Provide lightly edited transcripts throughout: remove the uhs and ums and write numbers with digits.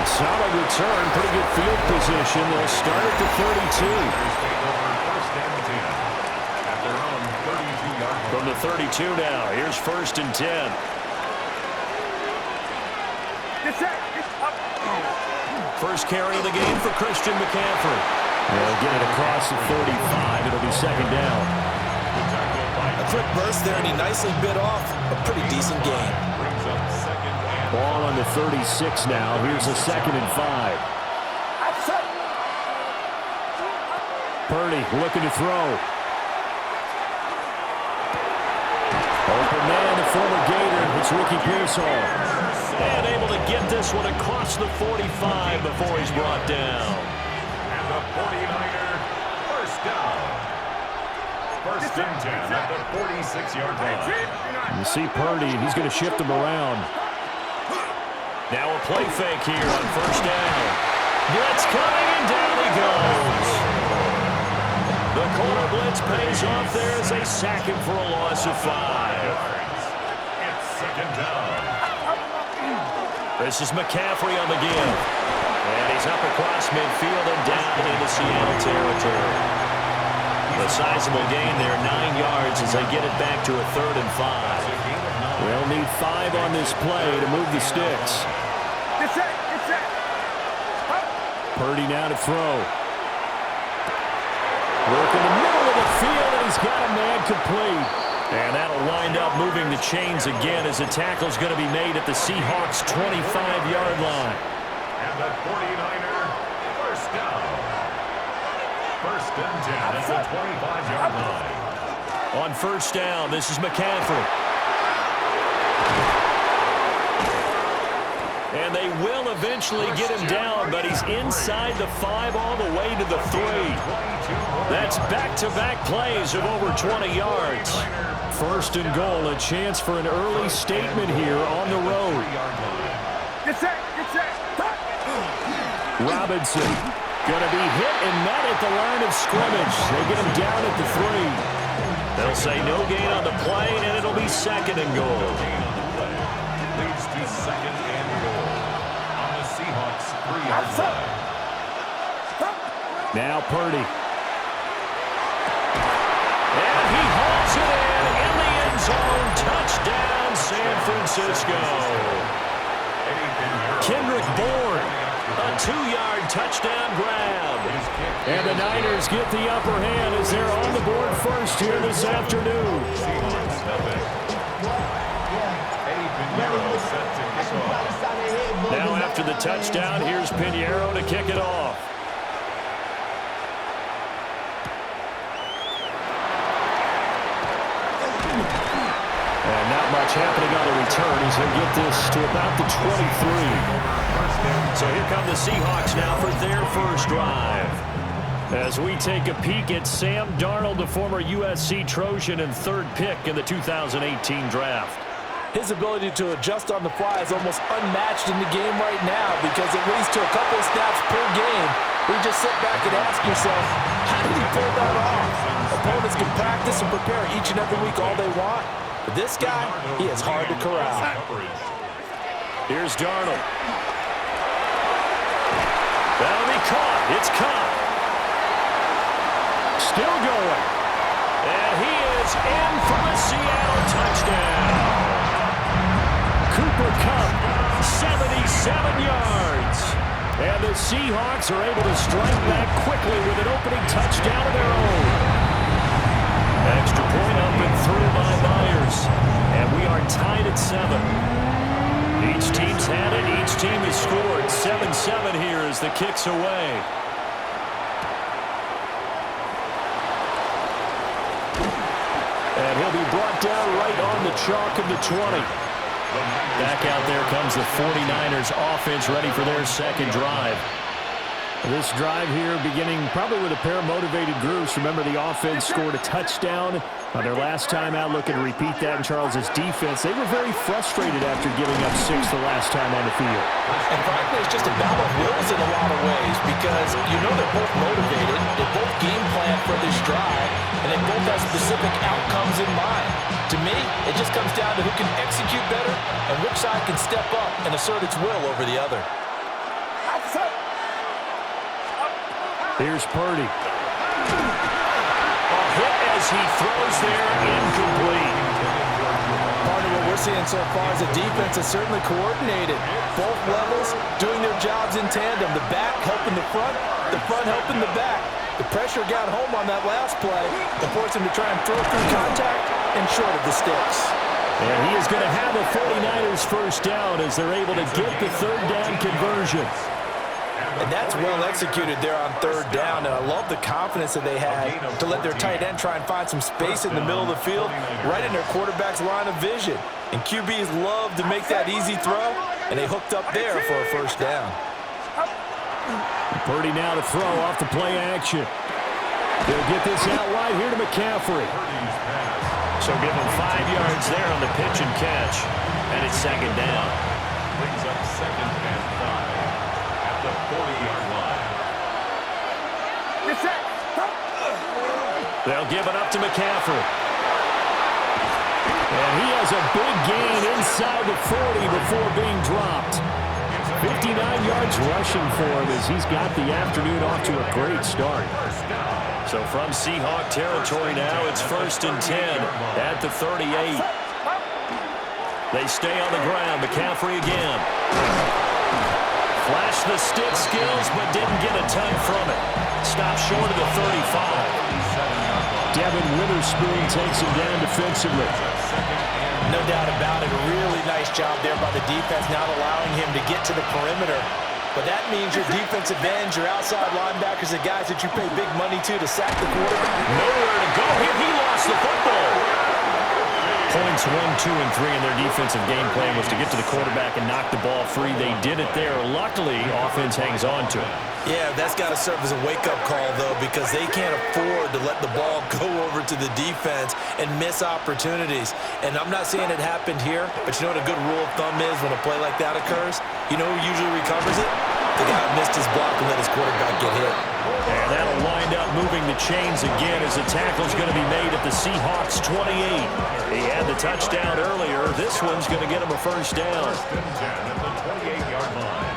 Solid return, pretty good field position. They'll start at the 32. From the 32 now, here's 1st and 10. First carry of the game for Christian McCaffrey. They'll get it across the 35. It'll be 2nd down. A quick burst there, and he nicely bit off a pretty decent gain. Ball on the 36 now. Here's a 2nd and 5. Purdy looking to throw. Open man, the former Gator. It's Ricky Pearsall. And able to get this one across the 45 before he's brought down. And the 49er, first down. 1st and 10 at the 46-yard line. You see Purdy, he's going to shift him around. Now a play fake here on 1st down. Blitz coming, and down he goes. The corner blitz pays off there as they sack him for a loss of 5. It's 2nd down. This is McCaffrey on the give. And he's up across midfield and down into Seattle territory. A sizable gain there, 9 yards as they get it back to a 3rd and 5. They'll need 5 on this play to move the sticks. Purdy now to throw. Work in the middle of the field, and he's got a man complete. And that'll wind up moving the chains again as the tackle's going to be made at the Seahawks' 25-yard line. And the 49er, first down. 1st and 10 at the 25-yard line. On 1st down, this is McCaffrey. And they will eventually get him down, but he's inside the 5 all the way to the 3. That's back-to-back plays of over 20 yards. 1st and goal, a chance for an early statement here on the road. Robinson going to be hit and not at the line of scrimmage. They get him down at the 3. They'll say no gain on the play, and it'll be 2nd and goal. Leads to 2nd and goal on the Seahawks' 3-yard line. Now Purdy. And he hauls it in the end zone. Touchdown, San Francisco. Kendrick Bourne, a 2-yard touchdown grab. And the Niners get the upper hand as they're on the board first here this afternoon. Now after the touchdown, here's Pinheiro to kick it off. And not much happening on the return as they get this to about the 23. So here come the Seahawks now for their first drive. As we take a peek at Sam Darnold, the former USC Trojan and 3rd pick in the 2018 draft. His ability to adjust on the fly is almost unmatched in the game right now because it leads to a couple of snaps per game where you just sit back and ask yourself, how did he pull that off? Opponents can practice and prepare each and every week all they want. But this guy, he is hard to corral. Here's Darnold. That'll be caught. It's caught. Still going. And he is in for the Seattle touchdown. Cooper Kupp, 77 yards. And the Seahawks are able to strike back quickly with an opening touchdown of their own. Extra point up and through by Myers. And we are tied at 7. Each team's had it. Each team has scored. 7-7 here as the kick's away. And he'll be brought down right on the chalk of the 20. Back out there comes the 49ers offense ready for their second drive. This drive here beginning probably with a pair of motivated groups. Remember, the offense scored a touchdown on their last time out. Looking to repeat that in Charles's defense. They were very frustrated after giving up 6 the last time on the field. And frankly, it's just a battle of wills in a lot of ways because you know they're both motivated, they both game plan for this drive, and they both have specific outcomes in mind. To me, it just comes down to who can execute better and which side can step up and assert its will over the other. Here's Purdy. A hit as he throws there, incomplete. Part of what we're seeing so far is the defense is certainly coordinated. Both levels doing their jobs in tandem. The back helping the front helping the back. The pressure got home on that last play and forced him to try and throw through contact and short of the sticks. And he is going to have a 49ers first down as they're able to get the third down conversion. And that's well executed there on third down. And I love the confidence that they had to let their tight end try and find some space in the middle of the field, right in their quarterback's line of vision. And QBs love to make that easy throw, and they hooked up there for a first down. Purdy now to throw off the play action. They'll get this out wide here to McCaffrey. So give him 5 yards there on the pitch and catch. And it's second down. Brings up 2nd and 5 at the 40-yard line. They'll give it up to McCaffrey. And he has a big gain inside the 40 before being dropped. 59 yards rushing for him as he's got the afternoon off to a great start. So from Seahawk territory now, it's 1st and 10 at the 38. They stay on the ground. McCaffrey again. Flashed the stick skills, but didn't get a ton from it. Stopped short of the 35. Devin Witherspoon takes him down defensively. No doubt about it. A really nice job there by the defense, not allowing him to get to the perimeter. But that means your defensive ends, your outside linebackers, the guys that you pay big money to sack the quarterback. Nowhere to go here. He lost the football. Points 1, 2, and 3 in their defensive game plan was to get to the quarterback and knock the ball free. They did it there. Luckily, offense hangs on to it. Yeah, that's got to serve as a wake-up call, though, because they can't afford to let the ball go over to the defense and miss opportunities. And I'm not saying it happened here, but you know what a good rule of thumb is when a play like that occurs? You know who usually recovers it? The guy who missed his block and let his quarterback get hit. And that'll wind up moving the chains again as the tackle's going to be made at the Seahawks 28. He had the touchdown earlier. This one's going to get him a first down. 1st and 10 at the 28-yard line.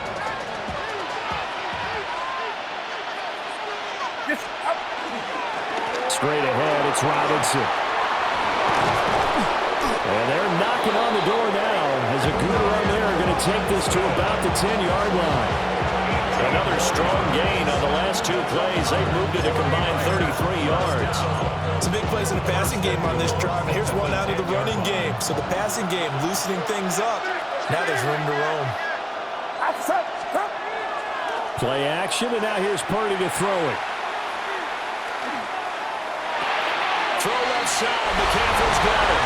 Straight ahead, it's Robinson. And they're knocking on the door now as a good run there are going to take this to about the 10-yard line. Another strong gain on the last 2 plays. They've moved it a combined 33 yards. Some big plays in the passing game on this drive. Here's one out of the running game. So the passing game loosening things up. Now there's room to roam. Play action, and now here's Purdy to throw it. Throw left side. McCaffrey's got it.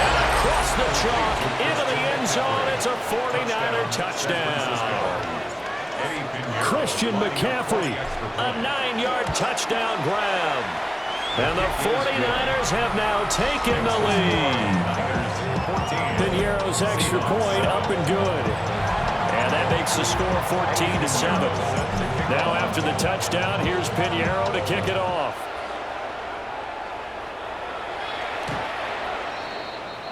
And across the chalk into the end zone. It's a 49er touchdown. Christian McCaffrey, a 9-yard touchdown grab. And the 49ers have now taken the lead. Pinheiro's extra point up and good. And that makes the score 14-7. Now after the touchdown, here's Pinheiro to kick it off.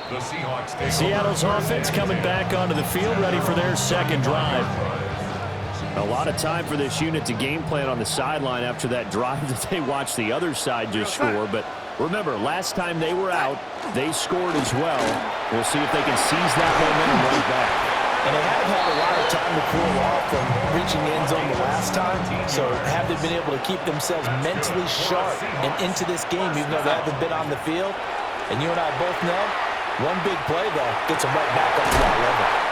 The Seahawks take Seattle's offense coming back onto the field, ready for their second drive. A lot of time for this unit to game plan on the sideline after that drive that they watched the other side just score. But remember, last time they were out, they scored as well. We'll see if they can seize that momentum right back. And they have had a lot of time to cool off from reaching the end zone the last time. So have they been able to keep themselves mentally sharp and into this game, even though they haven't been on the field? And you and I both know, one big play, though, gets them right back up to that level.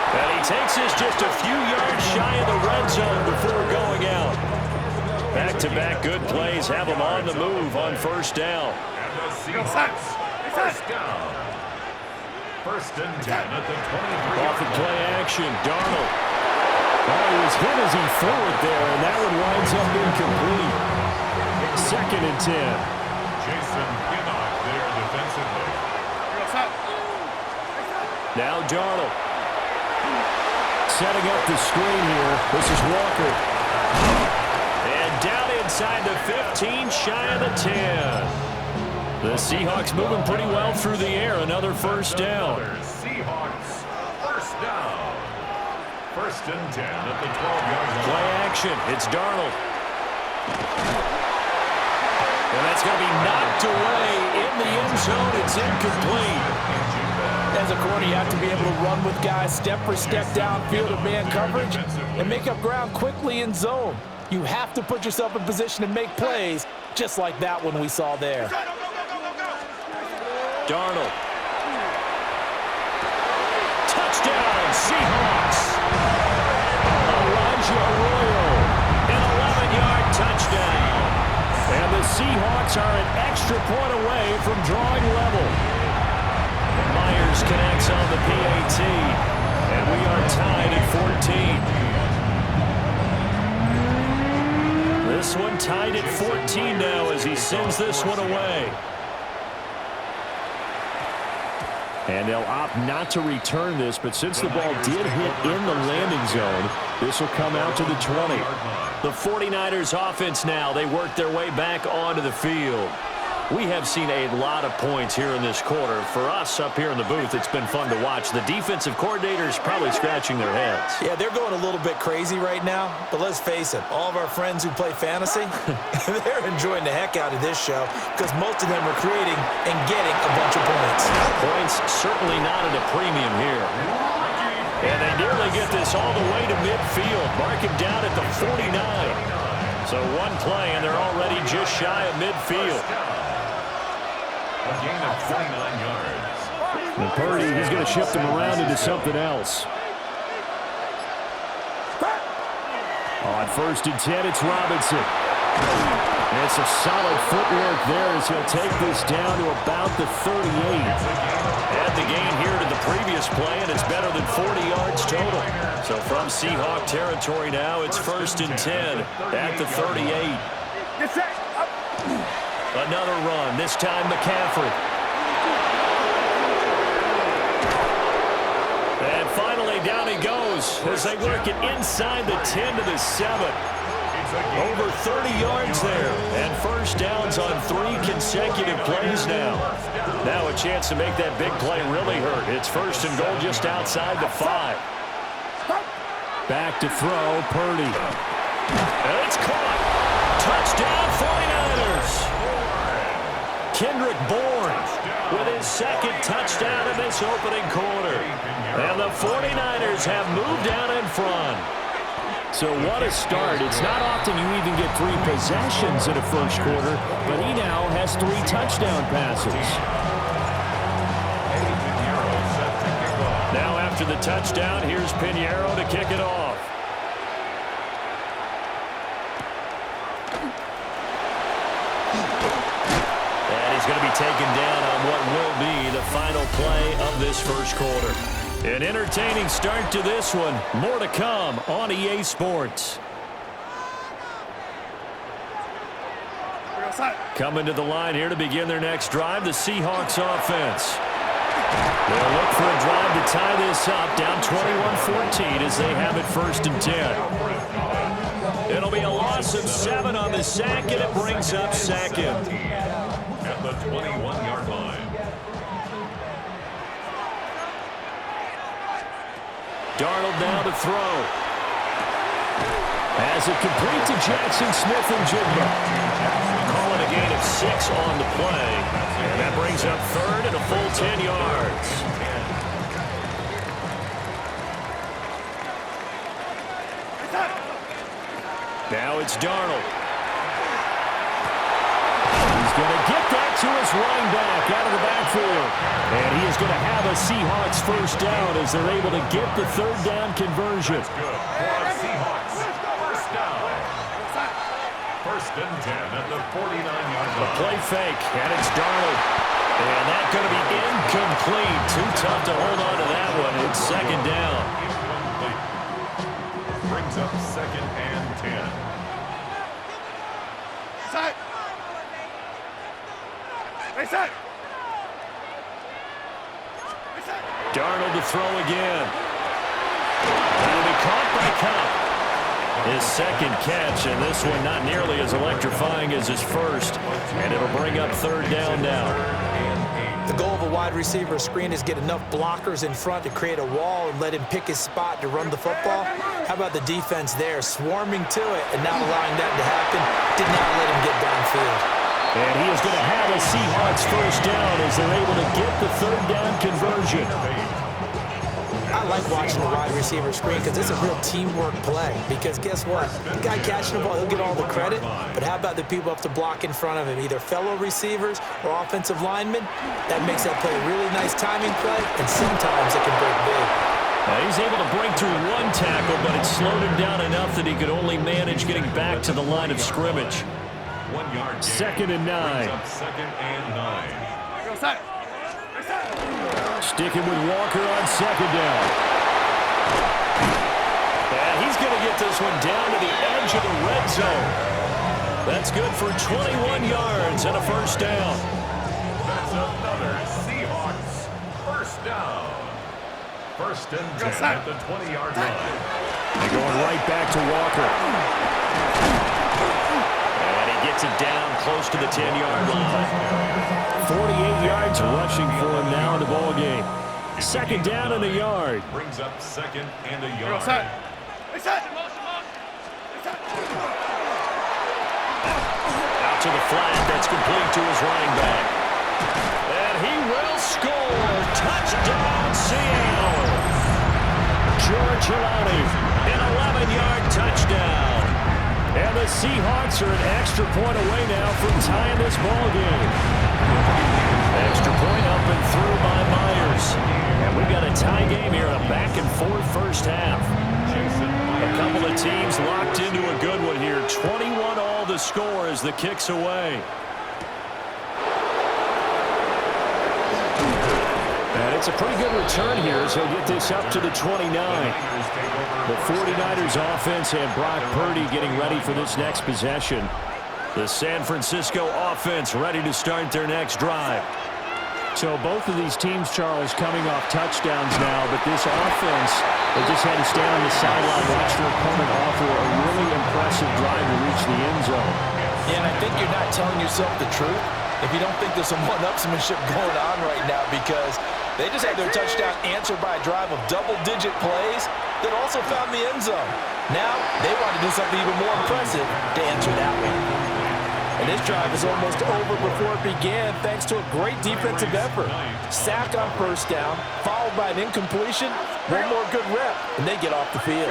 And he takes us just a few yards shy of the red zone before going out. Back-to-back good plays have them on the move on first down. And the Seahawks first down. 1st and 10 at the 23. Off the play action, Darnold. Oh, he was hit as he threw it there, and that one winds up incomplete. 2nd and 10. Jason Pinnock there defensively. Now Darnold. Setting up the screen here. This is Walker. And down inside the 15, shy of the 10. The Seahawks moving pretty well through the air. Another first down. Seahawks first down. 1st and 10 at the 12-yard line. Play action. It's Darnold. And that's going to be knocked away in the end zone. It's incomplete. As a corner, you have to be able to run with guys step for step downfield in man coverage and make up ground quickly in zone. You have to put yourself in position to make plays, just like that one we saw there. Darnold. Touchdown, Seahawks. Elijah Arroyo, an 11-yard touchdown. And the Seahawks are an extra point away from drawing level. Myers connects on the PAT, and we are tied at 14. This one tied at 14 now as he sends this one away. And they'll opt not to return this, but since the ball did hit in the landing zone, this will come out to the 20. The 49ers offense now, they work their way back onto the field. We have seen a lot of points here in this quarter. For us up here in the booth, it's been fun to watch. The defensive coordinators probably scratching their heads. Yeah, they're going a little bit crazy right now, but let's face it, all of our friends who play fantasy, they're enjoying the heck out of this show because most of them are creating and getting a bunch of points. Points certainly not at a premium here. And they nearly get this all the way to midfield. Mark him down at the 49. So one play, and they're already just shy of midfield. A gain of 29 yards. And Purdy, he's going to shift him around into something else. On 1st and 10, it's Robinson. And it's a solid footwork there as he'll take this down to about the 38. Add the gain here to the previous play, and it's better than 40 yards total. So from Seahawk territory now, it's 1st and 10 at the 38. Another run, this time McCaffrey. And finally down he goes as they work it inside the 10 to the 7. Over 30 yards there, and first downs on 3 consecutive plays now. Now a chance to make that big play really hurt. It's 1st and goal just outside the 5. Back to throw, Purdy. And it's caught. Touchdown, 49ers. Kendrick Bourne with his 2nd touchdown in this opening quarter. And the 49ers have moved out in front. So what a start. It's not often you even get 3 possessions in a first quarter, but he now has 3 touchdown passes. Now after the touchdown, here's Pinheiro to kick it off. And he's going to be taken down on what will be the final play of this first quarter. An entertaining start to this one. More to come on EA Sports. Coming to the line here to begin their next drive, the Seahawks offense. They'll look for a drive to tie this up, down 21-14 as they have it 1st and 10. It'll be a loss of 7 on the sack, and it brings up 2nd. At the 21-yard line. Darnold now to throw. Has it complete to Jackson Smith and Jigba. Calling a gain of 6 on the play. And that brings up 3rd and a full 10 yards. Now it's Darnold. He's going to get that to his running back out of the backfield. And he is going to have a Seahawks first down as they're able to get the 3rd down conversion. Seahawks, first down. 1st and 10 at the 49-yard line. A play fake, and it's Darnold. And that's going to be incomplete. Too tough to hold on to that one. It's 2nd down. Incomplete. Brings up 2nd and 10. Darnold to throw again. That'll be caught by Cup. His 2nd catch, and this one not nearly as electrifying as his first. And it'll bring up 3rd down now. The goal of a wide receiver screen is get enough blockers in front to create a wall and let him pick his spot to run the football. How about the defense there, swarming to it and not allowing that to happen? Did not let him get downfield. And he is going to have a Seahawks first down as they're able to get the third down conversion. I like watching the wide receiver screen because it's a real teamwork play. Because guess what? The guy catching the ball, he'll get all the credit. But how about the people have to block in front of him, either fellow receivers or offensive linemen? That makes that play a really nice timing play, and sometimes it can break big. Now he's able to break through one tackle, but it slowed him down enough that he could only manage getting back to the line of scrimmage. 1 yard. Second and 9. Second and 9. Go side. Sticking with Walker on second down. And he's going to get this one down to the edge of the red zone. That's good for 21 yards and a first down. That's another Seahawks first down. First and 10 at the 20-yard line. They're going right back to Walker. And he gets it down close to the 10-yard line. 48 yards rushing for him now in the ball game. Second down and a yard. Brings up second and a yard. Out to the flat. That's complete to his running back. And he will score. Touchdown, Seattle. George Hilani, an 11-yard touchdown. And the Seahawks are an extra point away now from tying this ball game. Extra point up and through by Myers. And we've got a tie game here, a back-and-forth first half. A couple of teams locked into a good one here. 21-all the score as the kick's away. And it's a pretty good return here as he'll get this up to the 29. The 49ers offense and Brock Purdy getting ready for this next possession. The San Francisco offense ready to start their next drive. So both of these teams, Charles, coming off touchdowns now, but this offense, they just had to stand on the sideline, watch their opponent offer a really impressive drive to reach the end zone. Yeah, and I think you're not telling yourself the truth if you don't think there's some one-upsmanship going on right now, because they just had their touchdown answered by a drive of double-digit plays that also found the end zone. Now, they want to do something even more impressive to answer that one. And this drive is almost over before it began thanks to a great defensive effort. Sack on first down, followed by an incompletion, one more good rep, and they get off the field.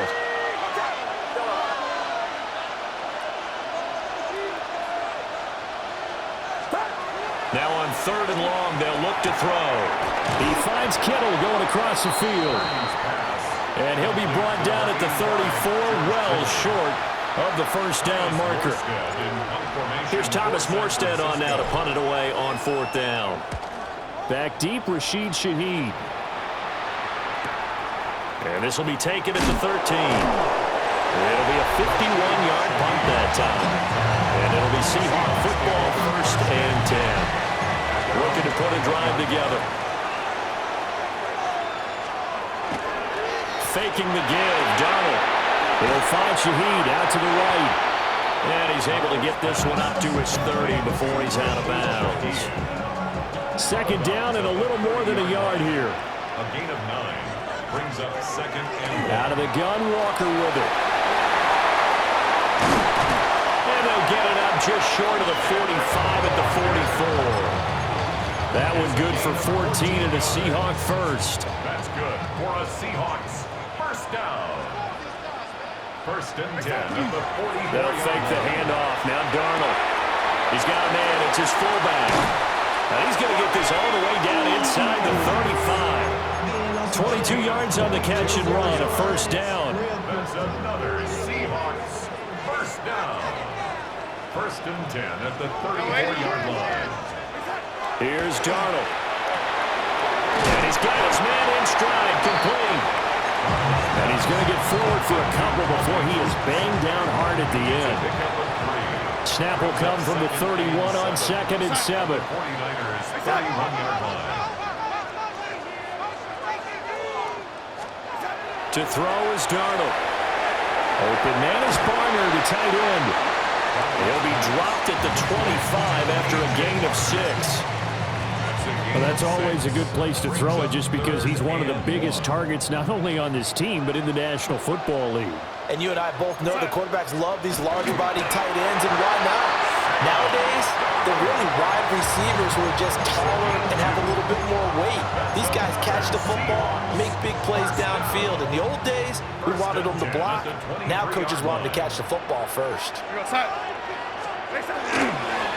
Now on third and long, they'll look to throw. He finds Kittle going across the field. And he'll be brought down at the 34, well short of the first down marker. Here's Thomas Morstead on now to punt it away on fourth down. Back deep, Rashid Shaheed. And this will be taken at the 13. It'll be a 51-yard punt that time. And it'll be Seahawk football first and 10. Looking to put a drive together. Faking the give, Donald. He'll find Shaheed out to the right. And he's able to get this one up to his 30 before he's out of bounds. Second down and a little more than a yard here. A gain of 9 brings up second and 1. Out of the gun, Walker with it. And they'll get it up just short of the 45 at the 44. That one good for 14 and a Seahawk first. That's good for a Seahawks first down. First and 10 at the 40. They'll fake the handoff. Now Darnold. He's got a man. It's his fullback. And he's going to get this all the way down inside the 35. 22 yards on the catch and run. A first down. That's another Seahawks first down. First and 10 at the 34-yard line. Here's Darnold. And he's got his man in stride, complete. And he's going to get forward for a couple before he is banged down hard at the end. Snap will come from the 31 on second and 7. 49ers 31-yard line. To throw is Darnold. Open man is Barner, the tight end. He'll be dropped at the 25 after a gain of 6. Well, that's always a good place to throw it just because he's one of the biggest targets not only on this team but in the National Football League. And you and I both know the quarterbacks love these large-bodied tight ends, and why not? Nowadays, they're really wide receivers who are just taller and have a little bit more weight. These guys catch the football, make big plays downfield. In the old days, we wanted them to block. Now coaches want them to catch the football first.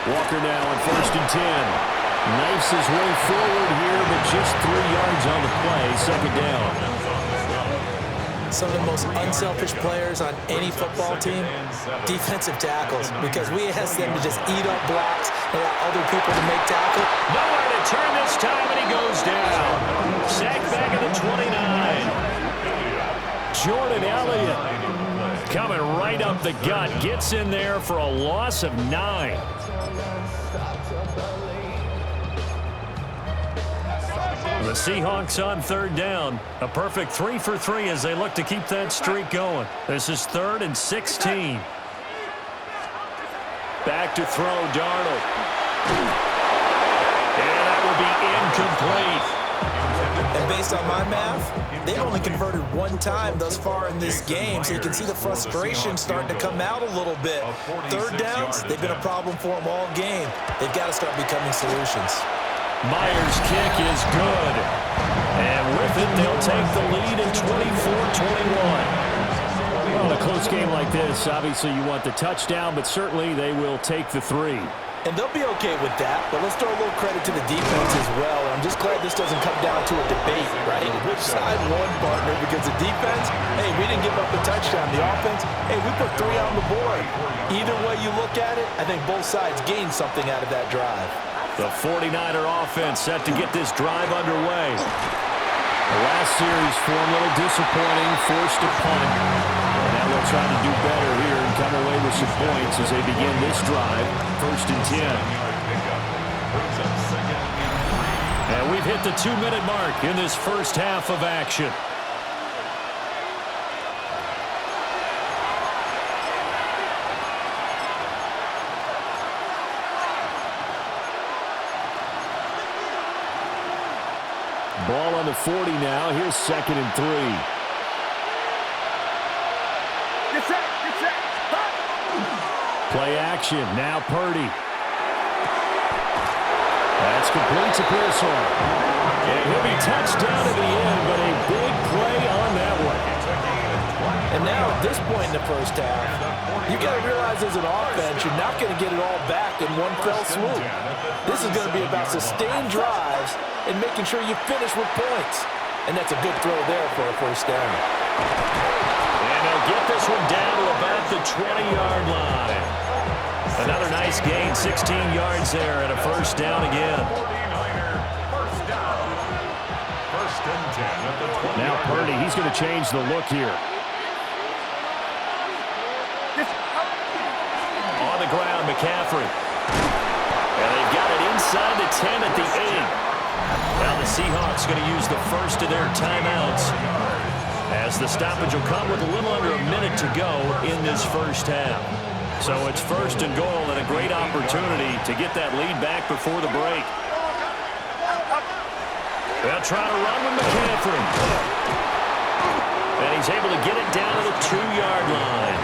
Walker now on 1st and 10. Knifes his way forward here, but just 3 yards on the play, 2nd down. Some of the most unselfish players on any football team, defensive tackles, because we ask them to just eat up blocks and allow other people to make tackles. Nowhere to turn this time, and he goes down. Sacked back at the 29. Jordan Elliott coming right up the gut, gets in there for a loss of 9. The Seahawks on 3rd down. A perfect 3 for 3 as they look to keep that streak going. This is 3rd and 16. Back to throw, Darnold. And that will be incomplete. And based on my math, they've only converted 1 time thus far in this game, so you can see the frustration starting to come out a little bit. 3rd downs, they've been a problem for them all game. They've got to start becoming solutions. Myers' kick is good. And with it, they'll take the lead at 24-21. Well, in a close game like this, obviously you want the touchdown, but certainly they will take the 3. And they'll be okay with that, but let's throw a little credit to the defense as well. I'm just glad this doesn't come down to a debate, right? Which side won, partner? Because the defense, hey, we didn't give up the touchdown. The offense, hey, we put 3 on the board. Either way you look at it, I think both sides gained something out of that drive. The 49er offense set to get this drive underway. The last series for a little disappointing, forced to punt. And now they'll try to do better here and come away with some points as they begin this drive. 1st and 10. And we've hit the 2-minute mark in this first half of action. Ball on the 40 now. Here's 2nd and 3. Play action. Now Purdy. That's complete to Pearson. And he'll be touched down at the end, but a big play on that one. And now at this point in the first half, you got to realize as an offense, you're not going to get it all back in one fell swoop. This is going to be about sustained drives and making sure you finish with points. And that's a good throw there for a 1st down. And they'll get this one down to about the 20-yard line. Another nice gain, 16 yards there, and a 1st down again. Now Purdy, he's going to change the look here. On the ground, McCaffrey. And they've got it inside the 10 at the 8. Now the Seahawks going to use the first of their timeouts as the stoppage will come with a little under a minute to go in this first half. So it's 1st and goal and a great opportunity to get that lead back before the break. They'll try to run with McCaffrey. And he's able to get it down to the 2-yard line.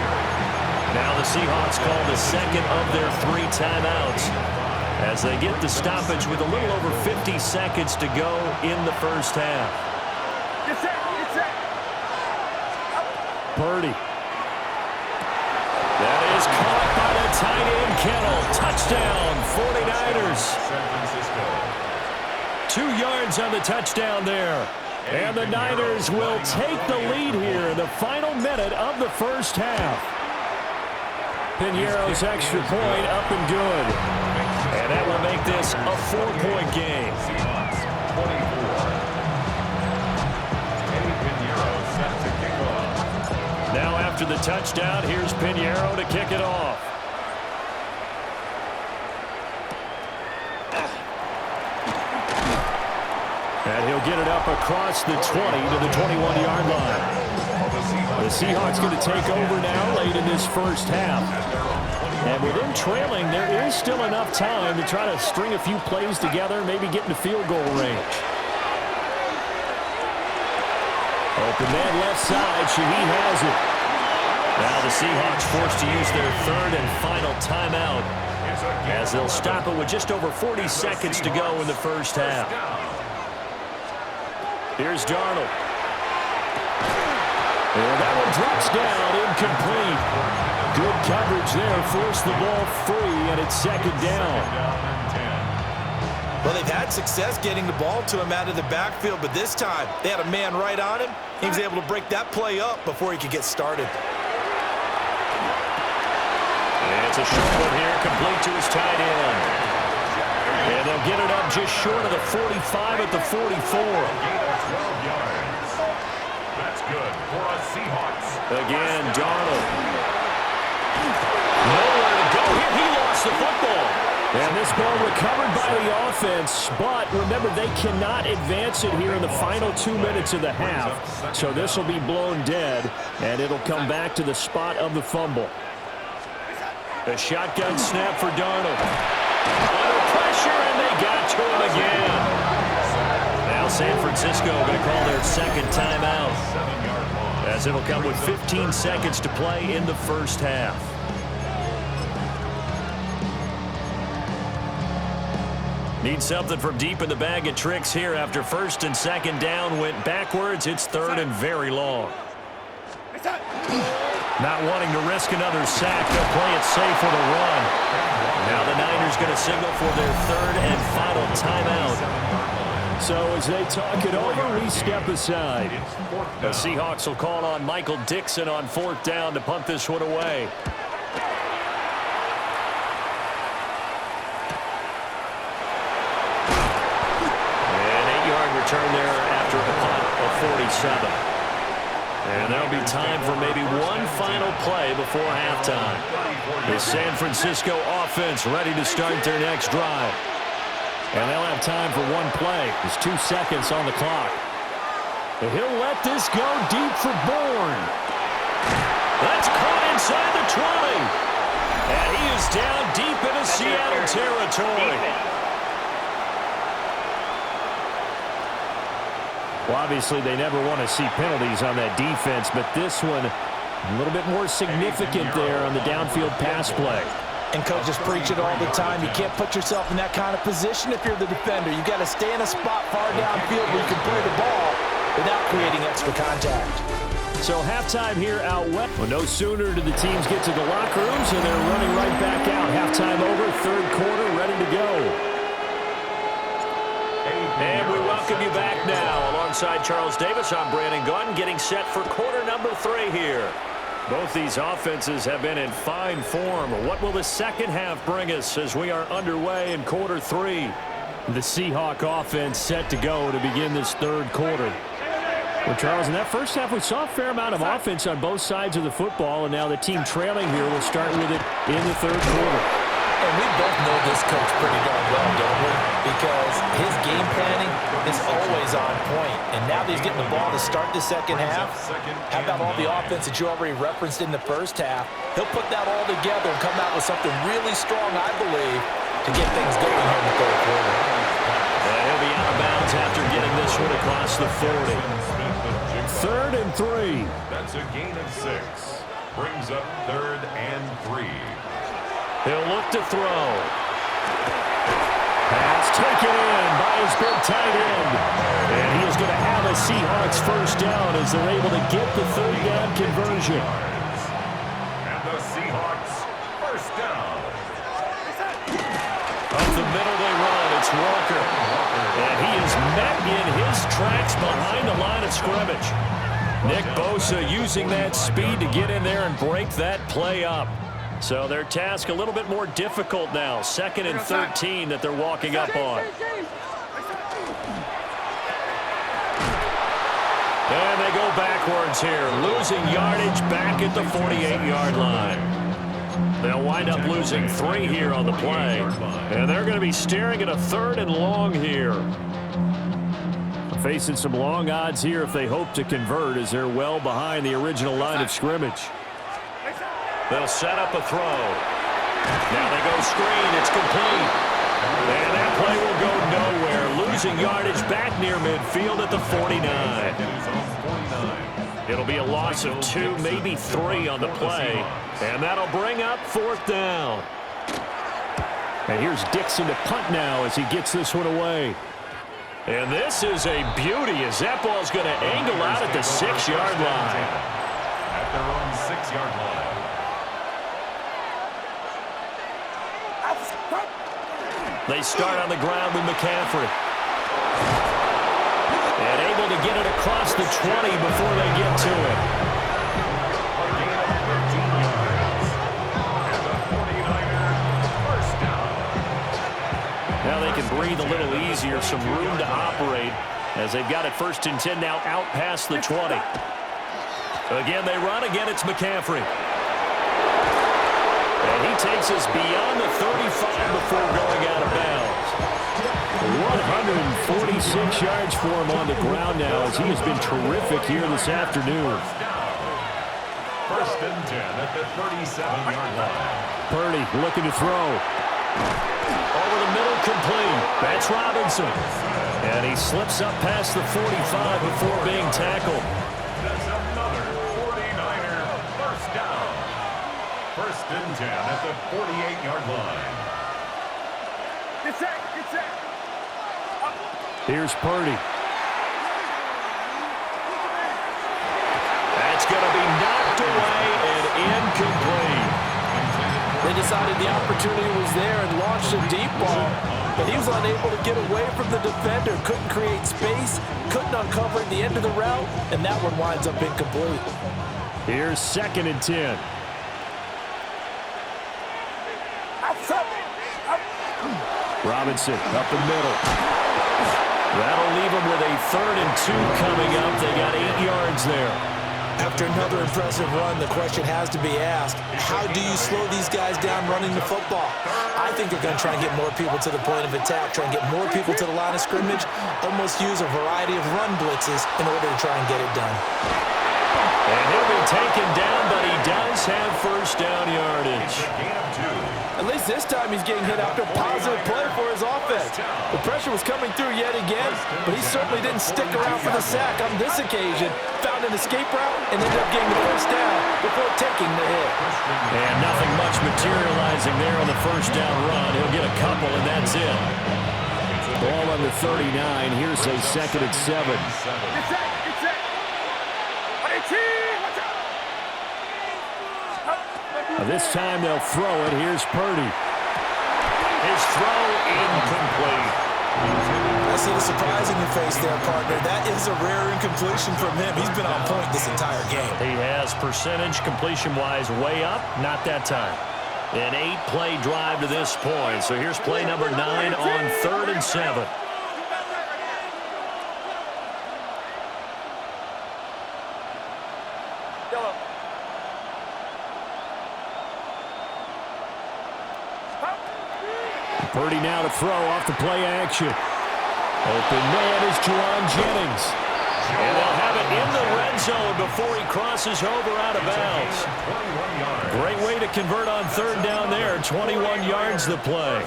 Now the Seahawks call the 2nd of their 3 timeouts as they get the stoppage with a little over 50 seconds to go in the first half. Purdy. That is caught by the tight end Kittle. Touchdown, 49ers. 2 yards on the touchdown there. And the Niners will take the lead here in the final minute of the first half. Piñeiro's extra point up and good. And that will make this a 4-point game. Now after the touchdown, here's Piñeiro to kick it off. And he'll get it up across the 20 to the 21-yard line. The Seahawks going to take over now late in this first half. And with them trailing, there is still enough time to try to string a few plays together, maybe get into field goal range. Open man left side. Shaheed has it. Now the Seahawks forced to use their third and final timeout as they'll stop it with just over 40 seconds to go in the first half. Here's Darnold. And that one drops down, incomplete. Good coverage there, forced the ball free, and it's second down. Well, they've had success getting the ball to him out of the backfield, but this time they had a man right on him. He was able to break that play up before he could get started. And it's a short one here, complete to his tight end. And they'll get it up just short of the 45 at the 44. That's good for a Seahawks. Again, Darnold. Nowhere to go here. He lost the football. And this ball recovered by the offense. But remember, they cannot advance it here in the final 2 minutes of the half. So this will be blown dead, and it'll come back to the spot of the fumble. A shotgun snap for Darnold. Under pressure, and they got to him again. Now San Francisco going to call their second timeout, as it'll come with 15 seconds to play in the first half. Need something from deep in the bag of tricks here after first and second down went backwards. It's third and very long. Not wanting to risk another sack, they'll play it safe with a run. Now the Niners going to signal for their third and final timeout. So as they talk it over, we step aside. The Seahawks will call on Michael Dixon on fourth down to punt this one away. An 8-yard return there after a punt of 47. And there'll be time for maybe one final play before halftime. The San Francisco offense ready to start their next drive. And they'll have time for one play. There's 2 seconds on the clock. And he'll let this go deep for Bourne. That's caught inside the 20. And he is down deep into Seattle territory. Well, obviously, they never want to see penalties on that defense, but this one a little bit more significant there on the downfield pass play. And coaches preach it all the time. You can't put yourself in that kind of position if you're the defender. You've got to stay in a spot far downfield where you can play the ball without creating extra contact. So halftime here out west. Well, no sooner do the teams get to the locker rooms, and they're running right back out. Halftime over, third quarter, ready to go. And we welcome you back now. Alongside Charles Davis, I'm Brandon Gautin, getting set for quarter number 3 here. Both these offenses have been in fine form. What will the second half bring us as we are underway in quarter 3? The Seahawk offense set to go to begin this third quarter. Well, Charles, in that first half, we saw a fair amount of offense on both sides of the football, and now the team trailing here will start with it in the third quarter. And we both know this coach pretty darn well, don't we? Because his game planning is always on point. And now that he's getting the ball to start the second half, how about all the offense that you already referenced in the first half? He'll put that all together and come out with something really strong, I believe, to get things going here in the third quarter. And he'll be out of bounds after getting this one across the 40. Third and 3. That's a gain of 6. Brings up third and 3. He'll look to throw. Pass taken in by his big tight end. And he is going to have a Seahawks first down as they're able to get the third down conversion. And the Seahawks first down. Up the middle they run. It's Walker. And he is met in his tracks behind the line of scrimmage. Nick Bosa using that speed to get in there and break that play up. So their task a little bit more difficult now. 2nd and 13 that they're walking up on. And they go backwards here, losing yardage back at the 48-yard line. They'll wind up losing 3 here on the play. And they're going to be staring at a 3rd and long here. Facing some long odds here if they hope to convert, as they're well behind the original line of scrimmage. They'll set up a throw. Now they go screen. It's complete. And that play will go nowhere. Losing yardage back near midfield at the 49. It'll be a loss of 2, maybe 3 on the play. And that'll bring up 4th down. And here's Dixon to punt now as he gets this one away. And this is a beauty as that ball's going to angle out at the 6-yard line. At their own 6-yard line. They start on the ground with McCaffrey. And able to get it across the 20 before they get to it. A gain of 15 yards. And the 49er first down. Now they can breathe a little easier, some room to operate as they've got it 1st and 10 now out past the 20. Again, they run. Again, it's McCaffrey. And he takes us beyond the 35 before going out of bounds. 146 yards for him on the ground now as he has been terrific here this afternoon. First and 10 at the 37-yard line. Purdy looking to throw. Over the middle, complete. That's Robinson. And he slips up past the 45 before being tackled. That's another 49er first down. First and 10 at the 48-yard line. Get set, get set. Here's Purdy. That's going to be knocked away and incomplete. They decided the opportunity was there and launched a deep ball, but he was unable to get away from the defender, couldn't create space, couldn't uncover the end of the route, and that one winds up incomplete. Here's 2nd and 10. Robinson up the middle. That'll leave them with a 3rd and 2 coming up. They got 8 yards there. After another impressive run, the question has to be asked, how do you slow these guys down running the football? I think they're going to try and get more people to the point of attack, try and get more people to the line of scrimmage, almost use a variety of run blitzes in order to try and get it done. And he'll be taken down, but he does have 1st down yardage. At least this time he's getting hit after a positive play for his offense. The pressure was coming through yet again, but he certainly didn't stick around for the sack on this occasion. Found an escape route and ended up getting the 1st down before taking the hit. And nothing much materializing there on the 1st down run. He'll get a couple, and that's it. Ball on the 39. Here's a 2nd and 7. Get set, get set. This time they'll throw it. Here's Purdy. His throw incomplete. I see the surprise in your face there, partner. That is a rare incompletion from him. He's been on point this entire game. He has percentage completion-wise way up. Not that time. An 8-play drive to this point. So here's play number 9 on 3rd and 7. Purdy now to throw off the play action. Open man is Juwan Jennings. And they'll have it in the red zone before he crosses over out of bounds. Great way to convert on 3rd down there. 21 yards the play.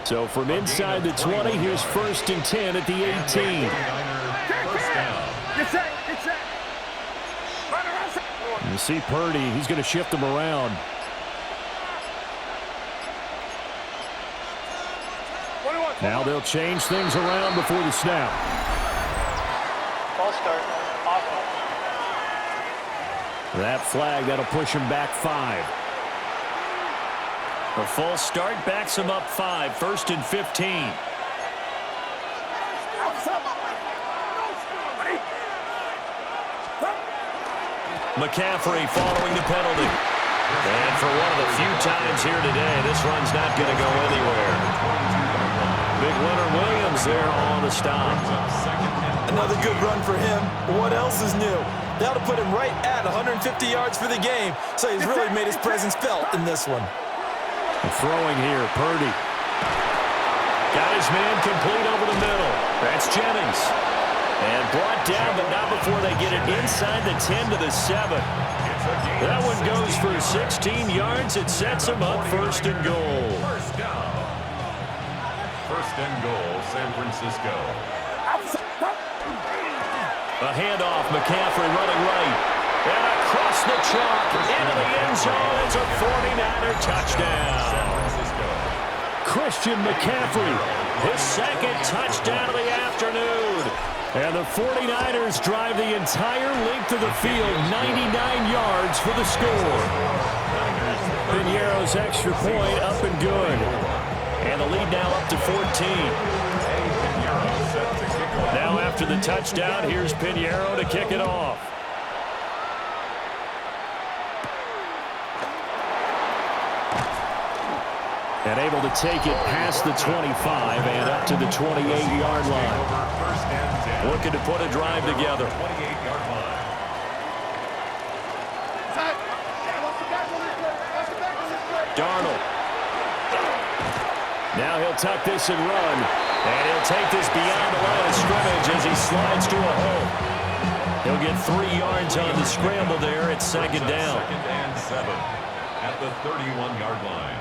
So from inside the 20, here's 1st and 10 at the 18. You see Purdy, he's going to shift him around. Now they'll change things around before the snap. Ball start. That flag, that'll push him back 5. A full start backs him up 5. 1st and 15. McCaffrey following the penalty. And for one of the few times here today, this run's not going to go anywhere. Big Leonard Williams there on the stop. Another good run for him. What else is new? They ought to put him right at 150 yards for the game, so he's really made his presence felt in this one. Throwing here, Purdy. Got his man complete over the middle. That's Jennings. And brought down, but not before they get it inside the 10 to the 7. That one goes for 16 yards. It sets them up first and goal. First down. First and goal, San Francisco. A handoff, McCaffrey running right. And across the chalk, into the end zone. It's a 49er touchdown. San Francisco. Christian McCaffrey, his second touchdown of the afternoon. And the 49ers drive the entire length of the field, 99 yards for the score. Piñeiro's extra point up and good. And the lead now up to 14. Now after the touchdown, here's Piñeiro to kick it off. And able to take it past the 25 and up to the 28-yard line. Looking to put a drive together. 28-yard line. Darnold. Now he'll tuck this and run. And he'll take this beyond the line of scrimmage as he slides to a hole. He'll get 3 yards on the scramble there. It's second down. Second and 7 at the 31-yard line.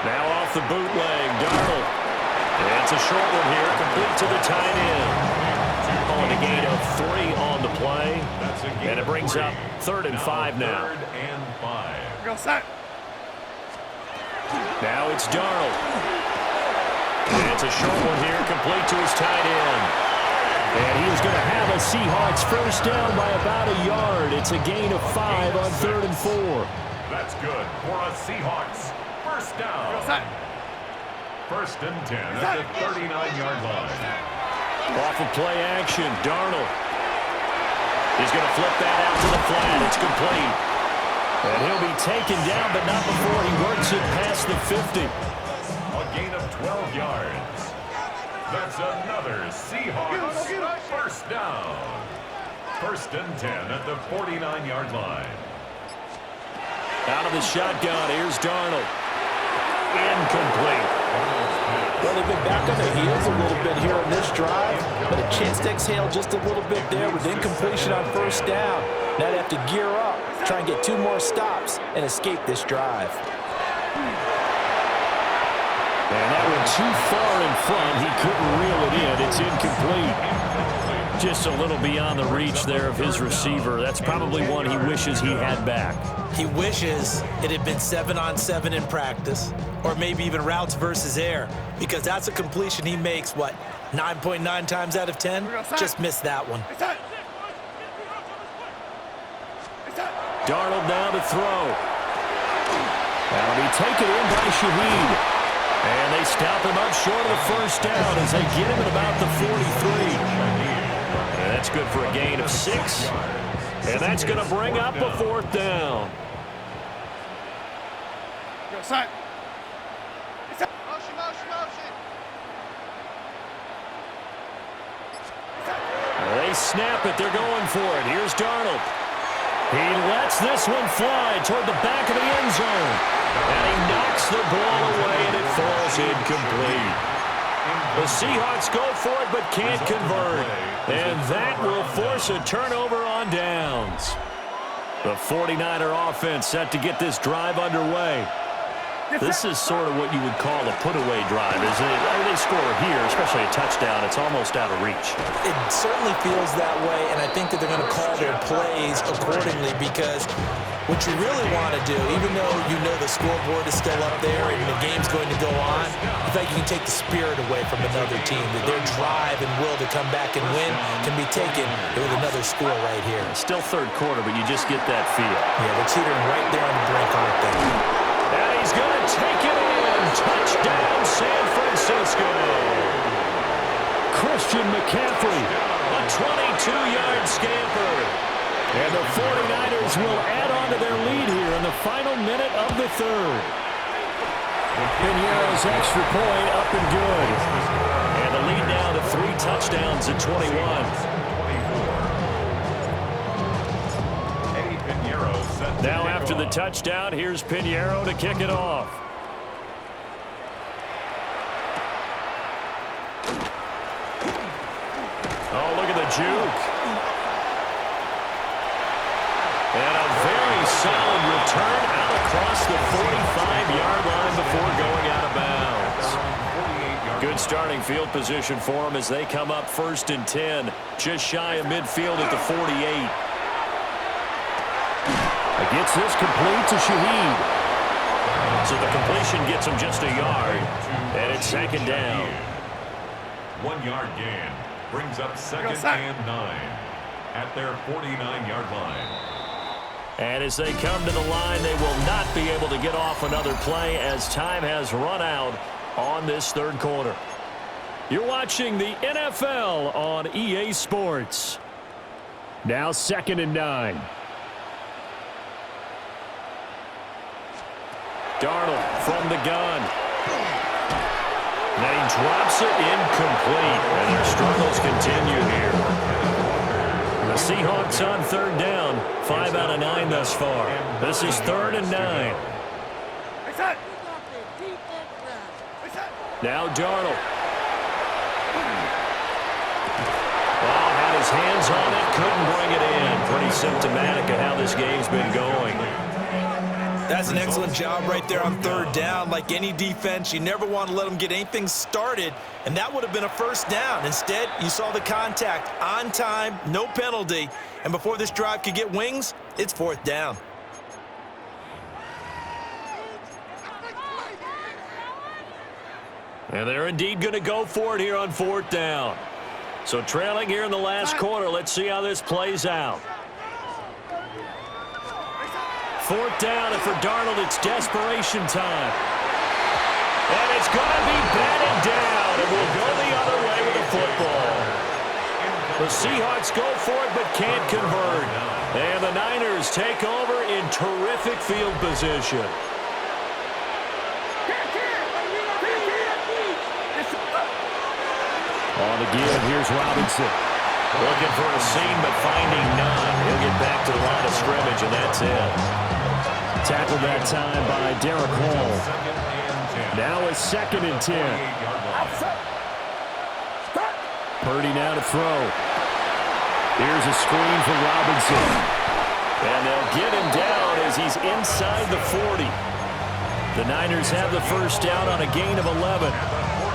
Now off the bootleg, Darnold. And it's a short one here, complete to the tight end. On a gain of 3 on the play. And it brings up 3rd and 5 now. 3rd and 5. Go set. Now it's Darnold. And it's a short one here, complete to his tight end. And he is going to have a Seahawks first down by about a yard. It's a gain of 5 on 3rd and 4. That's good for a Seahawks. First down. First and 10 at the 39-yard line. Off of play action, Darnold. He's going to flip that out to the flat. It's complete. And he'll be taken down, but not before he works it past the 50. A gain of 12 yards. That's another Seahawks first down. First and 10 at the 49-yard line. Out of the shotgun, here's Darnold. Incomplete. Well, they've been back on their heels a little bit here on this drive, but a chance to exhale just a little bit there with incompletion on first down. Now they have to gear up, try and get 2 more stops, and escape this drive. And that one too far in front. He couldn't reel it in. It's incomplete. Just a little beyond the reach there of his receiver. That's probably one he wishes he had back. He wishes it had been 7-on-7 in practice, or maybe even routes versus air, because that's a completion he makes, what, 9.9 times out of 10? Just missed that one. Darnold now to throw. That'll be taken in by Shaheed. And they stop him up short of the first down as they get him at about the 43. And that's good for a gain of 6. And that's going to bring up a 4th down. Go set. They snap it. They're going for it. Here's Darnold. He lets this one fly toward the back of the end zone. And he knocks the ball away, and it falls incomplete. The Seahawks go for it, but can't convert. And that will force a turnover on downs. The 49er offense set to get this drive underway. This is sort of what you would call a put-away drive, isn't it? I mean, they score here, especially a touchdown. It's almost out of reach. It certainly feels that way, and I think that they're going to call their plays accordingly, because what you really want to do, even though you know the scoreboard is still up there and the game's going to go on, in fact, you can take the spirit away from another team, that their drive and will to come back and win can be taken with another score right here. Still third quarter, but you just get that feel. Yeah, they're teetering right there on the brink, aren't they? And he's going to take it in. Touchdown, San Francisco. Christian McCaffrey, a 22-yard scamper. And the 49ers will add on to their lead here in the final minute of the 3rd. Piñeiro's extra point up and good. And the lead now to 3 touchdowns at 21. Now after the touchdown, here's Piñeiro to kick it off. juke. And a very solid return out across the 45-yard line before going out of bounds. Good starting field position for them as they come up 1st and 10. Just shy of midfield at the 48. Gets this complete to Shaheed. So the completion gets him just a yard. And it's 2nd down. 1-yard gain brings up 2nd and 9 at their 49-yard line. And as they come to the line, they will not be able to get off another play as time has run out on this 3rd quarter. You're watching the NFL on EA Sports. Now 2nd and 9. Darnold from the gun. And he drops it incomplete. And their struggles continue here. The Seahawks on 3rd down. 5 out of 9 thus far. This is 3rd and 9. Now Darnold. Well, had his hands on it, couldn't bring it in. Pretty symptomatic of how this game's been going. That's an excellent job right there on 3rd down. Like any defense, you never want to let them get anything started, and that would have been a 1st down. Instead, you saw the contact on time, no penalty, and before this drive could get wings, it's 4th down. And they're indeed going to go for it here on 4th down. So trailing here in the last quarter, let's see how this plays out. 4th down, and for Darnold, it's desperation time. And it's going to be batted down, and we'll go the other way with the football. The Seahawks go for it, but can't convert. And the Niners take over in terrific field position. On the give, here's Robinson. Looking for a seam, but finding none. He'll get back to the line of scrimmage, and that's it. Tackled that time by Derek Hall. Now it's 2nd and 10. Purdy now to throw. Here's a screen for Robinson. And they'll get him down as he's inside the 40. The Niners have the 1st down on a gain of 11.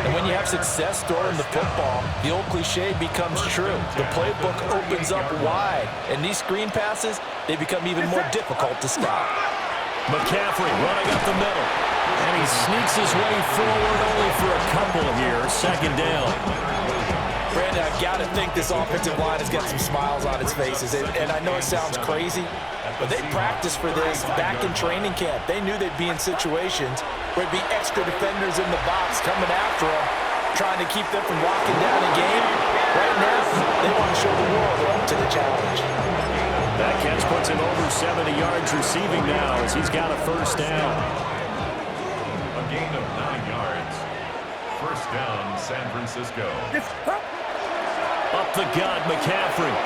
And when you have success throwing the football, the old cliche becomes true. The playbook opens up wide, and these screen passes, they become even more difficult to stop. McCaffrey running up the middle. And he sneaks his way forward only for a couple here. 2nd down. Brandon, I've got to think this offensive line has got some smiles on its faces. And I know it sounds crazy, but they practiced for this back in training camp. They knew they'd be in situations where it'd be extra defenders in the box coming after them, trying to keep them from locking down a game. Right now, they want to show the world they're up to the challenge. That catch puts him over 70 yards receiving now as he's got a 1st down. A gain of 9 yards. 1st down, San Francisco. Up the gut, McCaffrey.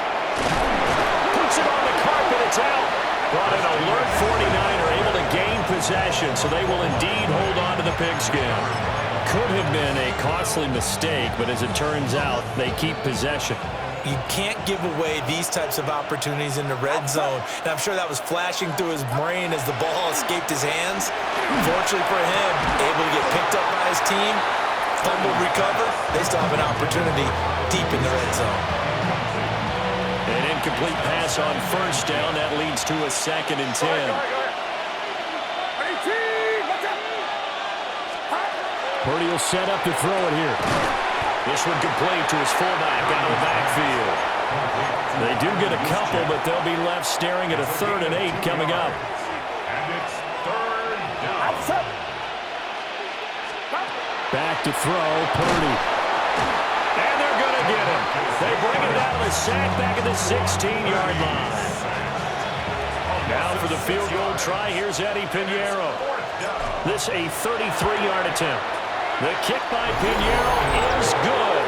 Puts it on the carpet, it's out. But an alert 49er able to gain possession, so they will indeed hold on to the pigskin. Could have been a costly mistake, but as it turns out, they keep possession. You can't give away these types of opportunities in the red zone. And I'm sure that was flashing through his brain as the ball escaped his hands. Fortunately for him, able to get picked up by his team, fumble, recover. They still have an opportunity deep in the red zone. An incomplete pass on 1st down. That leads to a 2nd and 10. Purdy will set up to throw it here. This one complete to his fullback out of the backfield. They do get a couple, but they'll be left staring at a 3rd and 8 coming up. And it's 3rd down. Back to throw, Purdy. And they're going to get him. They bring him down to the sack back at the 16-yard line. Now for the field goal try, here's Eddie Pinheiro. This a 33-yard attempt. The kick by Pinheiro is good.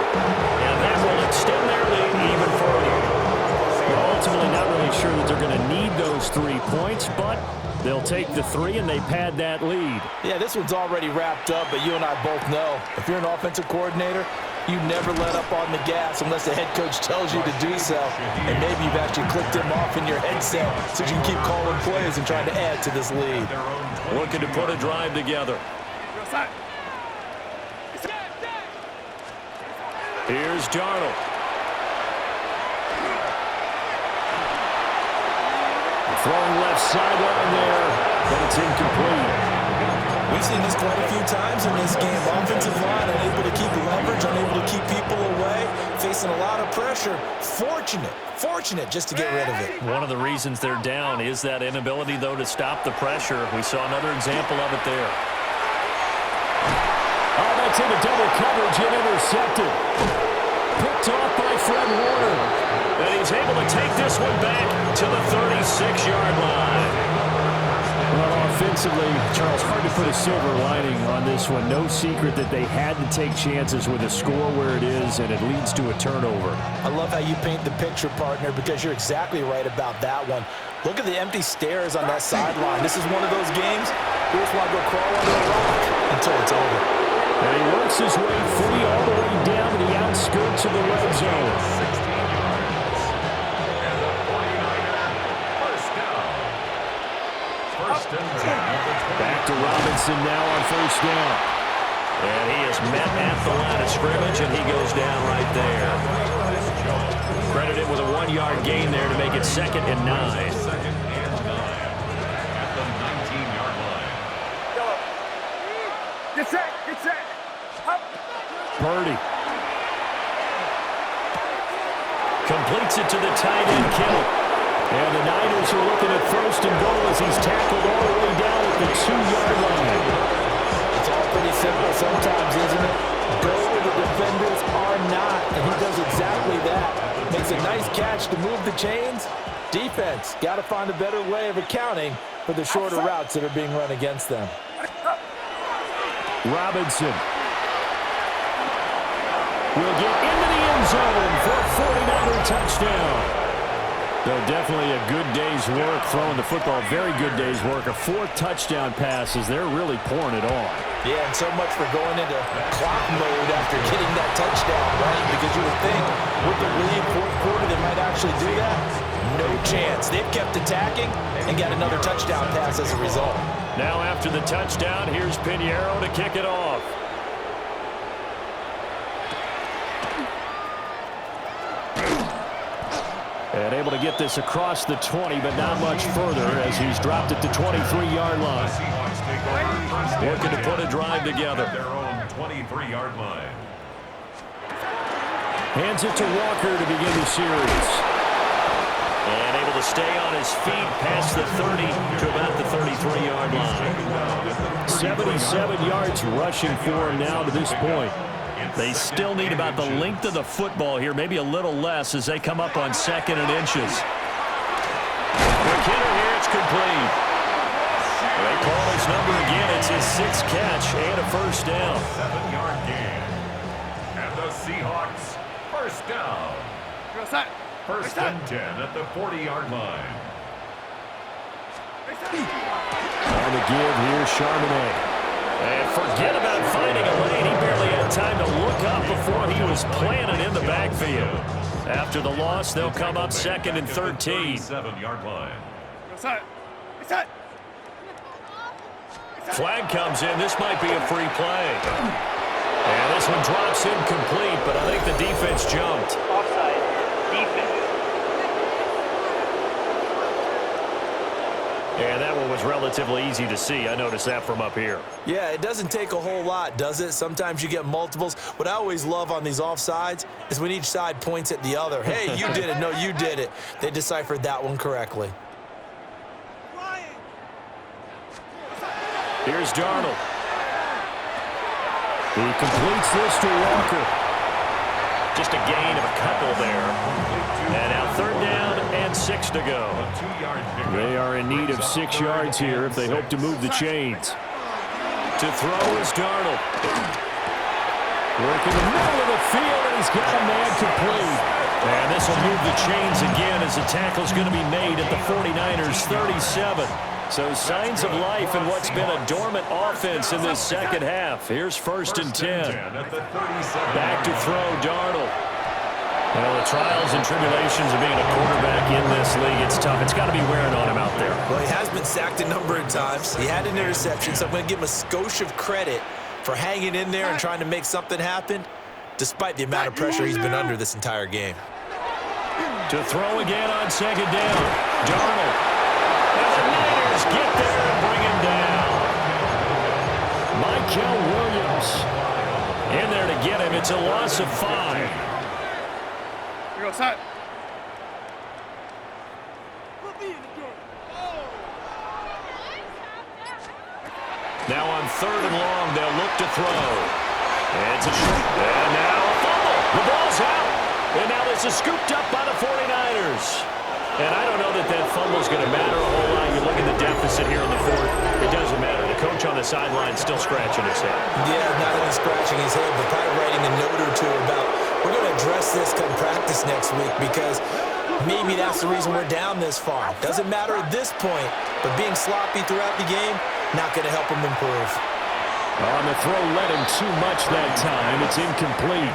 And that will extend their lead even further. Well, ultimately not really sure that they're going to need those 3 points, but they'll take the 3 and they pad that lead. Yeah, this one's already wrapped up, but you and I both know if you're an offensive coordinator, You never let up on the gas unless the head coach tells you to do so. And maybe you've actually clicked him off in your headset so you can keep calling plays and trying to add to this lead. Looking to put a drive together. Here's Darnold. Throwing left sideline there, but it's incomplete. We've seen this quite a few times in this game. Offensive line unable to keep leverage, unable to keep people away, facing a lot of pressure. Fortunate just to get rid of it. One of the reasons they're down is that inability, though, to stop the pressure. We saw another example of it there. Oh, that's into double coverage and intercepted. Picked off by Fred Warner. And he's able to take this one back to the 36-yard line. Well, offensively, Charles, hard to put a silver lining on this one. No secret that they had to take chances with a score where it is, and it leads to a turnover. I love how you paint the picture, partner, because you're exactly right about that one. Look at the empty stairs on that sideline. This is one of those games, you just want to go crawl under a rock until it's over. And he works his way free all the way down to the outskirts of the red zone. Back to Robinson now on first down. And he is met at the line of scrimmage, and he goes down right there. Credited with a 1-yard gain there to make it 2nd and 9. At the 19-yard line. Get set. Get set. Up. Purdy. Completes it to the tight end, Kittle. And the Niners are looking at first and goal as he's tackled all the way down at the 2-yard line. It's all pretty simple sometimes, isn't it? Go where the defenders are not, and he does exactly that. Makes a nice catch to move the chains. Defense, got to find a better way of accounting for the shorter routes that are being run against them. Robinson will get into the end zone for a 49er touchdown. So definitely a good day's work throwing the football. Very good day's work. A 4th touchdown passes. They're really pouring it on. Yeah, and so much for going into clock mode after getting that touchdown, right? Because you would think with the lead, 4th quarter, they might actually do that. No chance. They've kept attacking and got another touchdown pass as a result. Now after the touchdown, here's Pinheiro to kick it off. And able to get this across the 20, but not much further as he's dropped at the 23-yard line. Looking to put a drive together. Their own 23-yard line. Hands it to Walker to begin the series. And able to stay on his feet past the 30 to about the 33-yard line. 77 yards rushing for him now to this point. They still need about the length of the football here, maybe a little less as they come up on 2nd and inches. McKinnon here, it's complete. They call his number again. It's his 6th catch and a first down. 7-yard gain. And the Seahawks, first down. First and 10 at the 40-yard line. On the give here, Charbonnet. And forget about finding a lane. He barely had time to look up before he was planted in the backfield. After the loss, they'll come up 2nd and 13. 7-yard line. Flag comes in. This might be a free play. And this one drops incomplete, but I think the defense jumped. Offside. Defense. And that one was relatively easy to see. I noticed that from up here. Yeah, it doesn't take a whole lot, does it? Sometimes you get multiples. What I always love on these offsides is when each side points at the other. Hey, you did it. No, you did it. They deciphered that one correctly. Here's Darnold. He completes this to Walker. Just a gain of a couple there. And now 3rd down and 6 to go. They are in need of 6 yards here if they hope to move the chains. To throw is Darnold. Working the middle of the field, and he's got a man complete. And this will move the chains again as the tackle's going to be made at the 49ers' 37. So signs of life in what's been a dormant offense in this second half. Here's 1st and 10. Back to throw, Darnold. Well, the trials and tribulations of being a quarterback in this league, it's tough. It's got to be wearing on him out there. Well, he has been sacked a number of times. He had an interception, so I'm going to give him a skosh of credit for hanging in there and trying to make something happen, despite the amount of pressure he's been under this entire game. To throw again on 2nd down. Darnold. And the Niners get there and bring him down. Michael Williams in there to get him. It's a loss of 5. Here we go, side. Now on 3rd and long, they'll look to throw. It's a short. And now a fumble. The ball's out. And now this is scooped up by the 49ers. And I don't know that that fumble is going to matter a whole lot. You look at the deficit here in the 4th. It doesn't matter. The coach on the sideline still scratching his head. Yeah, not only scratching his head, but probably writing a note or two about, we're going to address this come practice next week because maybe that's the reason we're down this far. Doesn't matter at this point, but being sloppy throughout the game, not going to help him improve. On the throw, led him too much that time. It's incomplete.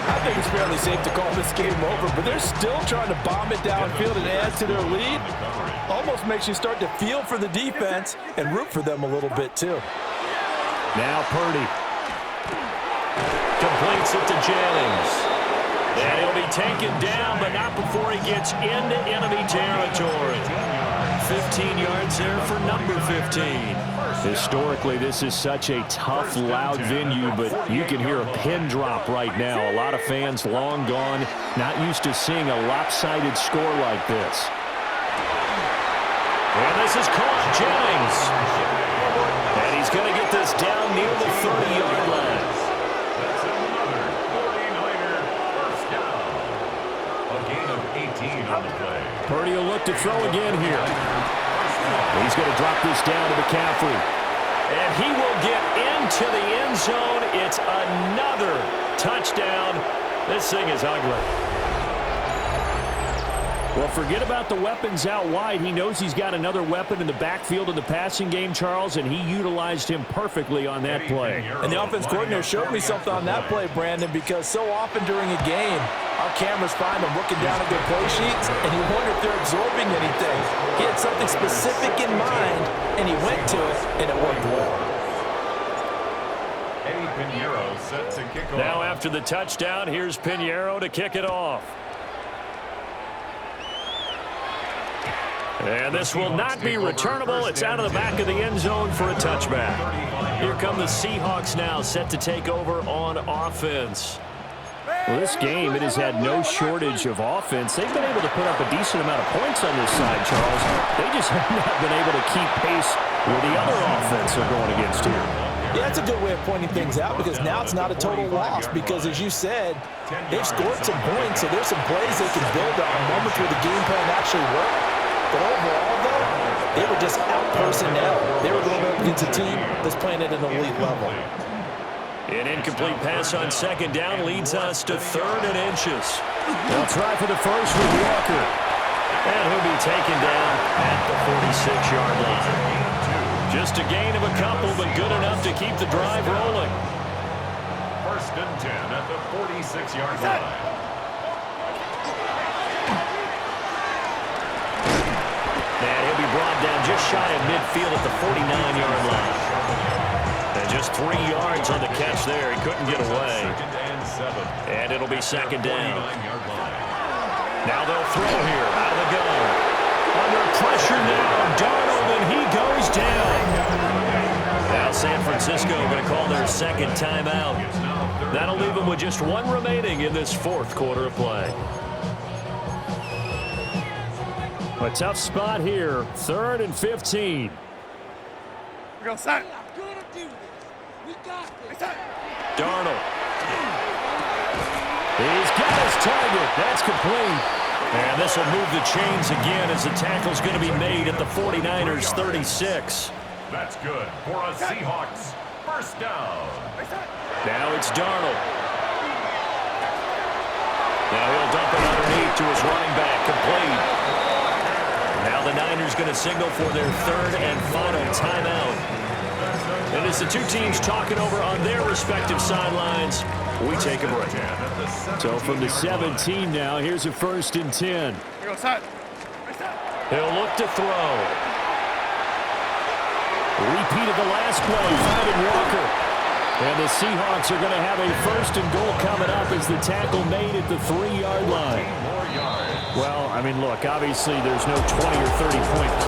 I think it's fairly safe to call this game over, but they're still trying to bomb it downfield and add to their lead. Almost makes you start to feel for the defense and root for them a little bit, too. Now Purdy. Completes it to Jennings. And he'll be taken down, but not before he gets into enemy territory. 15 yards there for number 15. Historically, this is such a tough, loud venue, but you can hear a pin drop right now. A lot of fans long gone, not used to seeing a lopsided score like this. And this is caught, Jennings. And he's going to get this down near the 30-yard line. That's another 49er first down. A gain of 18 on the play. Purdy will look to throw again here. He's going to drop this down to McCaffrey. And he will get into the end zone. It's another touchdown. This thing is ugly. Well, forget about the weapons out wide. He knows he's got another weapon in the backfield in the passing game, Charles, and he utilized him perfectly on that play. And the offense coordinator showed me something on that play, Brandon, because so often during a game, our cameras find them looking down at their play sheets, and you wonder if they're absorbing anything. He had something specific in mind, and he went to it, and it worked well. Eddie Pinheiro set to kick off. Now after the touchdown, here's Pinheiro to kick it off. And this will not be returnable. It's out of the back of the end zone for a touchback. Here come the Seahawks now, set to take over on offense. Well, this game, it has had no shortage of offense. They've been able to put up a decent amount of points on this side, Charles. They just have not been able to keep pace with the other offense they're going against here. Yeah, that's a good way of pointing things out because now it's not a total loss because, as you said, they've scored some points, so there's some plays they can build on, moments where the game plan actually worked. But overall, though, they were just out-personnel. They were going up against a team that's playing at an elite level. An incomplete pass on 2nd down leads us to 3rd and inches. They'll try for the first with Walker. And he'll be taken down at the 46-yard line. Just a gain of a couple, but good enough to keep the drive rolling. 1st and 10 at the 46-yard line. And he'll be brought down just shy of midfield at the 49-yard line. And just 3 yards on the catch there. He couldn't get away. And it'll be 2nd down. Now they'll throw here out of the gun. Under pressure now, Darnold, and he goes down. Now San Francisco going to call their 2nd timeout. That'll leave them with just 1 remaining in this 4th quarter of play. A tough spot here, 3rd and 15. We go, side. Darnold. He's got his target. That's complete. And this will move the chains again as the tackle's going to be made at the 49ers' 36. That's good for a Seahawks first down. Now it's Darnold. Now he'll dump it underneath to his running back, complete. Now the Niners is going to signal for their third and final timeout. And as the two teams talking over on their respective sidelines, we take a break. So from the 17 now, here's a 1st and 10. He'll look to throw. Repeat of the last play, finding Walker. And the Seahawks are going to have a 1st and goal coming up as the tackle made at the 3-yard line. Well, I mean, look, obviously there's no 20 or 30